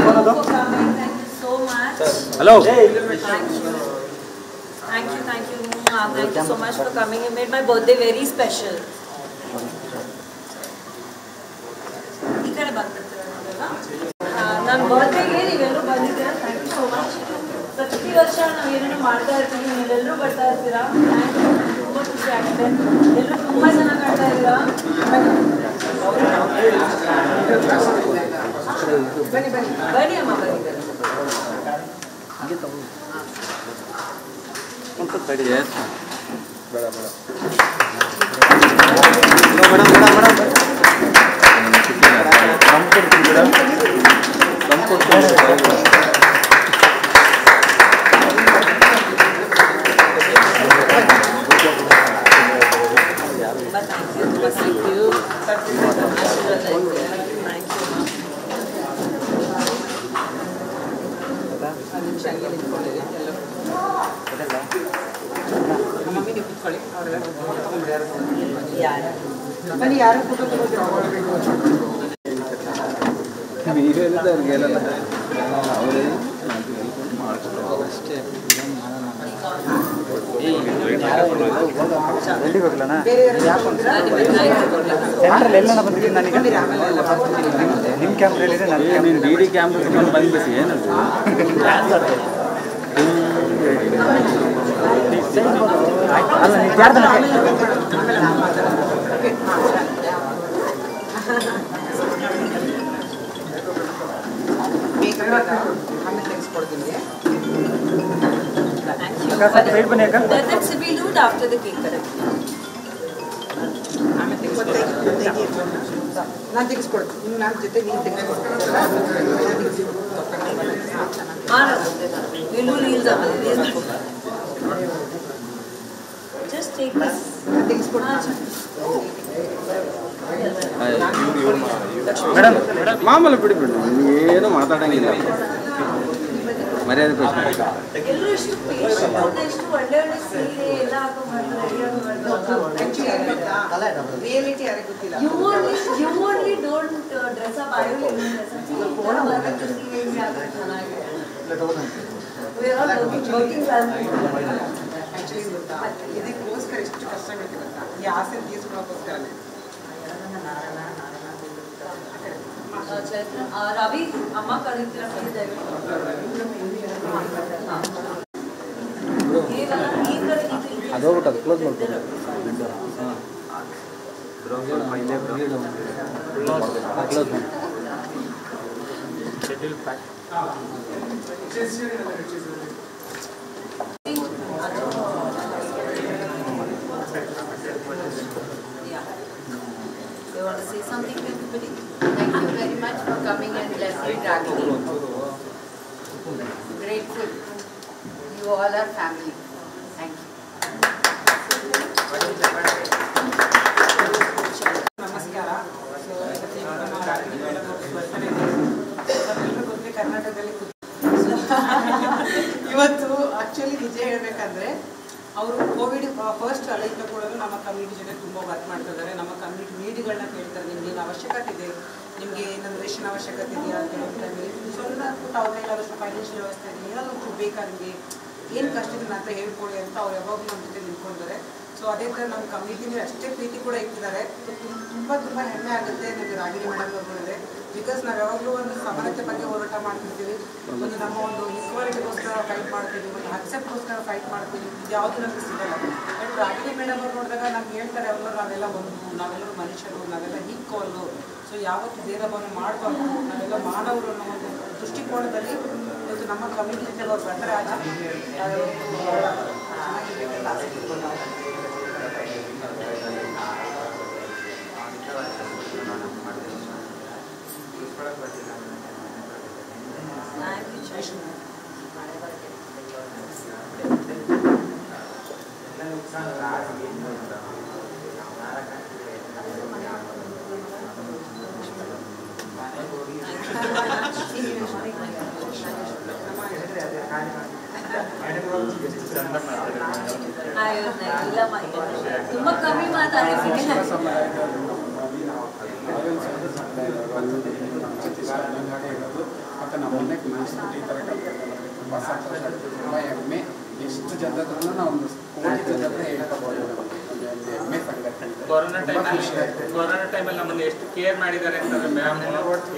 so much. Hello. Thank you. Thank you so much for coming. You made my birthday very special. ಈ ಕಡೆ ಬಂದ್ಬಿಡ್ತೀರಲ್ಲ ನನ್ನ ಬರ್ತ್ಡೇಗೆ ನೀವೆಲ್ಲರೂ ಬಂದಿದ್ದೀರಾ. Thank you so much. ಪ್ರತಿ ವರ್ಷ ನಾವು ಏನೇನೋ ಮಾಡ್ತಾ ಇರ್ತೀವಿ, ನೀವೆಲ್ಲರೂ ಬರ್ತಾ ಇರ್ತೀರಾ. Thank you. ತುಂಬ ಖುಷಿ ಆಗುತ್ತೆ. ಎಲ್ಲರೂ ತುಂಬ ಚೆನ್ನಾಗಿ ಆಡ್ತಾ ಇದ್ದೀರಾ. ಬನ್ನಿ ಬನ್ನಿ ಬನ್ನಿ ಅಮ್ಮ ಬನ್ನಿ ಯಾರು ಸೆಂಟ್ರಲ್ ಎಲ್ಲ ಬಂದಿದ್ದೀನಿ ನನಗೆ ನಿಮ್ಮ ಕ್ಯಾಮ್ರಲ್ಲಿ ನಾನು ಡಿ ಡಿ ಕ್ಯಾಮ್ರಾ ತಗೊಂಡು ಬಂದ್ಬಿಸಿ ಏನದು ಅಲ್ಲ ನೀವು ಯಾರ್ದು after the cake ನಾನು ತೆಗೆಸ್ಕೊಡ್ತೀನಿ ನನ್ನ ಜೊತೆ ನೀವು just take this ಮೇಡಮ್ ಮಾಮೂಲು ಬಿಡಿಬಿಡು ಏನು ಮಾತಾಡಂಗಿಲ್ಲ ಮರ್ಯಾದೆ ಪ್ರಶ್ನೆ ಎಲ್ಲರೂ ಇಷ್ಟು ಎಷ್ಟು ಒಳ್ಳೆ ಒಳ್ಳೆ ಸೀರೆ ಎಲ್ಲ ರಿಯಾಲಿಟಿ ಯಾರಿಗೆ ಗೊತ್ತಿಲ್ಲ you only don't dress up I will dress up we are all working actually ಇದಕ್ಕೋಸ್ಕರ ಎಷ್ಟು ಕಷ್ಟ ಗೊತ್ತಾ ಈ ಆಸೆ ತೀರಿಸ್ಕೊಳ್ಳೋಕ್ಕೋಸ್ಕರನೇ ರವಿ ಅಮ್ಮ ಕರೀತೀರಾ ಅದೋಗ್ಬಿಟ್ಟು ಅದು ಕ್ಲೋಸ್ ಮಾಡ್ತಾರೆ ಕ್ಲೋಸ್ ಮಾಡಿ You want to say something to everybody? Thank you very much for coming and blessing Ragini. Grateful. You all are family. Thank you. ನಮಸ್ಕಾರ. ಕರ್ನಾಟಕದಲ್ಲಿ ಇವತ್ತು ಆಕ್ಚುಲಿ ನಿಜ ಹೇಳ್ಬೇಕಂದ್ರೆ ಅವರು ಕೋವಿಡ್ ಫಸ್ಟ್ ಅಲೈಟ್ ಕೂಡ ನಮ್ಮ ಕಮ್ಯುನಿಟಿ ಜೊತೆ ತುಂಬ ವರ್ಕ್ ಮಾಡ್ತಿದ್ದಾರೆ. ನಮ್ಮ ಕಮ್ಯುನಿಟಿ ನೀಡ್ಗಳನ್ನ ಕೇಳ್ತಾರೆ, ನಿಮ್ಗೆ ಏನು ಅವಶ್ಯಕತೆ ಇದೆ, ನಿಮಗೆ ಏನಾದರೂ ರೇಷನ್ ಅವಶ್ಯಕತೆ ಇದೆಯಾ ಅಂತ ಹೇಳ್ತಾರೆ. ಸ್ವಲ್ಪ ಪುಟ್ಟ ಅವ್ರ ಕೈಲಾದ ಫೈನಾನ್ಷಿಯಲ್ ವ್ಯವಸ್ಥೆ ಇದೆ, ಏನಾದರೂ ಬೇಕಾ ನಿಮಗೆ ಏನು ಕಷ್ಟ ಇದೆ ಅಂತ ಹೇಳ್ಕೊಳ್ಳಿ ಅಂತ ಅವ್ರು ಯಾವಾಗಲೂ ನಮ್ಮ ಜೊತೆ ನಿಂತ್ಕೊಂಡಿದ್ದಾರೆ. ಸೊ ಅದೇ ಥರ ನಮ್ಮ ಕಮ್ಯುನಿಟಿಲಿ ಅಷ್ಟೇ ಪ್ರೀತಿ ಕೂಡ ಇಟ್ಟಿದ್ದಾರೆ. ತುಂಬ ಹೆಮ್ಮೆ ಆಗುತ್ತೆ ನಮಗೆ ರಾಗಿಣಿ ಮೇಡಮ್ ಅವ್ರಿದೆ. ಬಿಕಾಸ್ ನಾವು ಯಾವಾಗಲೂ ಒಂದು ಸಮಾನತೆ ಬಗ್ಗೆ ಹೋರಾಟ ಮಾಡ್ತಿರ್ತೀವಿ, ಒಂದು ನಮ್ಮ ಒಂದು ಈಕ್ವಾಲಿಟಿಗೋಸ್ಕರ ಫೈಟ್ ಮಾಡ್ತೀವಿ, ಒಂದು ಅಕ್ಸೆಪ್ಟ್ಗೋಸ್ಕರ ಫೈಟ್ ಮಾಡ್ತೀವಿ. ಇದು ಯಾವುದು ನಮಗೆ ಸಿಗಲ್ಲ. ಬಟ್ ರಾಗಿಣಿ ಮೇಡಮ್ ಅವ್ರು ನೋಡಿದಾಗ ನಮ್ಗೆ ಹೇಳ್ತಾರೆ ಅವರು ನಾವೆಲ್ಲ ಒಂದು, ನಾವೆಲ್ಲರೂ ಮನುಷ್ಯರು, ನಾವೆಲ್ಲ ಈಕ್ವಲ್ಲು. ಸೊ ಯಾವತ್ತು ಭೇದ ಭಾವ ಮಾಡಬಾರ್ದು, ನಾವೆಲ್ಲ ಮಾನವರು ಅನ್ನೋ ಒಂದು ದೃಷ್ಟಿಕೋನದಲ್ಲಿ ಇವತ್ತು ನಮ್ಮ ಕಮ್ಯುನಿಟಿ ಅವ್ರು ಬಂದರೆ ಆಗ ತುಂಬ ಕಮ್ಮಿ ಮಾತಾಡಿದ್ದೀನಿ. ಬಂದಿದ್ದೀನಿ ನಮ್ಮ ಜೊತೆ ಸ್ಟಾರ್ಟಿಂಗಾಗೆ ಇರೋದು ಮತ್ತು ನಮ್ಮನ್ನೇ ಮನಸ್ಬಿಟ್ಟು ಈ ಥರ ತುಂಬ ಸಂತೋಷ ಆಗುತ್ತೆ ತುಂಬ ಹೆಮ್ಮೆ ಎಷ್ಟು ಜನರನ್ನು ನಾವು ಒಂದು ಕೋಟಿ ಜನರೇ ಹೇಳ್ಕೊಬೋದು ಒಂದು ಹೆಮ್ಮೆ ಸಂಗತಿ. ಕೊರೋನಾ ಟೈಮಲ್ಲಿ ನಮ್ಮನ್ನು ಎಷ್ಟು ಕೇರ್ ಮಾಡಿದ್ದಾರೆ ಅಂತಂದ್ರೆ ಮ್ಯಾಮ್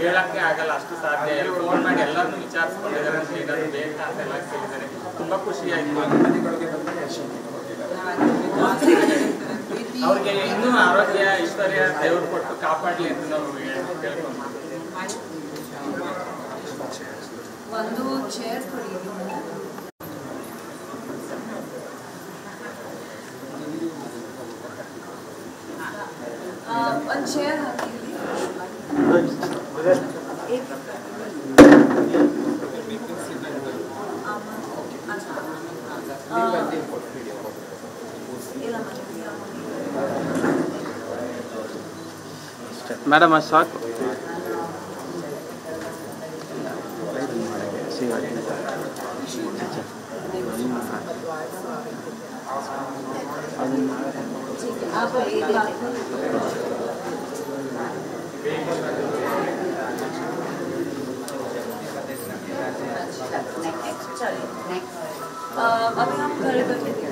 ಹೇಳಕ್ಕೆ ಆಗಲ್ಲ, ಅಷ್ಟು ಸಾಧ್ಯ ಇಲ್ಲ. ಫೋನ್ ಮಾಡಿ ಎಲ್ಲರನ್ನೂ ವಿಚಾರಿಸ್ಕೊಂಡಿದ್ದಾರೆ ಅಂತ ಏನಾದ್ರು ಬೇಕಾ ಅಂತೆಲ್ಲ ಕೇಳಿದ್ದಾರೆ. ತುಂಬ ಖುಷಿ ಆಯಿತು. ಮನೆಗಳಿಗೆ ಬಂದರೆ ಅವ್ರಿಗೆ ಇನ್ನೂ ಆರೋಗ್ಯ ಐಶ್ವರ್ಯ ದೇವರು ಕೊಟ್ಟು ಕಾಪಾಡಲಿ ಅಂತ ನಾವು ಕೇಳ್ಕೊಂಡು ಒಂದು ಚೇರ್ ಕೊಡಿ. ಒಂದು ಚೇರ್ ಹಾಕಿ. ಮೇಡಮ್ ಅದು ಸಾಕು. अभी हम घर बैठे थे।